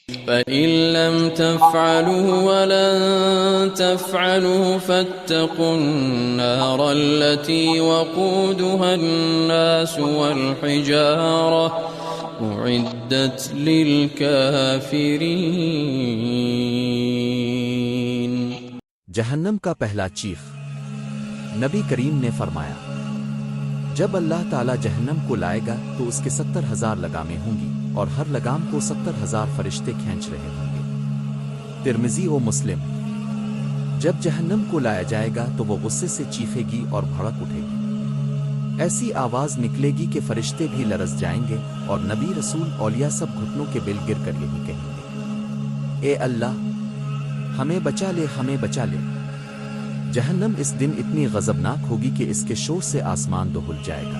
فَإِن لَّمْ تَفْعَلُوا وَلَن تَفْعَلُوا فَاتَّقُوا النَّارَ الَّتِي وَقُودُهَا النَّاسُ وَالْحِجَارَةُ أُعِدَّتْ لِلْكَافِرِينَ۔ جہنم کا پہلا چیخ۔ نبی کریم نے فرمایا، جب اللہ تعالیٰ جہنم کو لائے گا تو اس کے 70,000 لگامیں ہوں گی اور ہر لگام کو 70,000 فرشتے کھینچ رہے ہوں گے۔ ترمذی و مسلم۔ جب جہنم کو لایا جائے گا تو وہ غصے سے چیخے گی اور بھڑک اٹھے گی، ایسی آواز نکلے گی کہ فرشتے بھی لرز جائیں گے اور نبی، رسول، اولیاء سب گھٹنوں کے بل گر کر یہی کہیں گے، اے اللہ ہمیں بچا لے، ہمیں بچا لے۔ جہنم اس دن اتنی غضبناک ہوگی کہ اس کے شور سے آسمان دہل جائے گا۔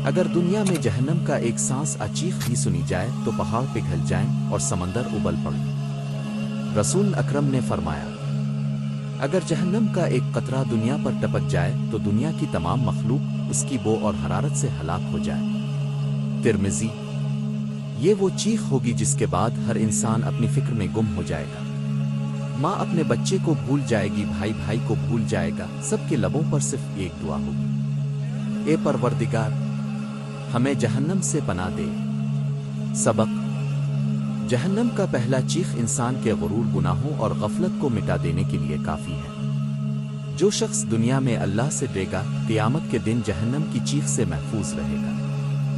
اگر دنیا میں جہنم کا ایک سانس چیخ بھی سنی جائے تو پہاڑ پگھل جائیں اور سمندر ابل پڑے۔ رسول اکرم نے فرمایا، اگر جہنم کا ایک قطرہ دنیا پر ٹپک جائے تو دنیا کی تمام مخلوق اس کی بو اور حرارت سے ہلاک ہو جائے۔ ترمذی۔ یہ وہ چیخ ہوگی جس کے بعد ہر انسان اپنی فکر میں گم ہو جائے گا، ماں اپنے بچے کو بھول جائے گی، بھائی بھائی کو بھول جائے گا، سب کے لبوں پر صرف ایک دعا ہوگی، اے پروردگار ہمیں جہنم سے پناہ دے۔ سبق: جہنم کا پہلا چیخ انسان کے غرور، گناہوں اور غفلت کو مٹا دینے کے لیے کافی ہے۔ جو شخص دنیا میں اللہ سے ڈرے گا، قیامت کے دن جہنم کی چیخ سے محفوظ رہے گا۔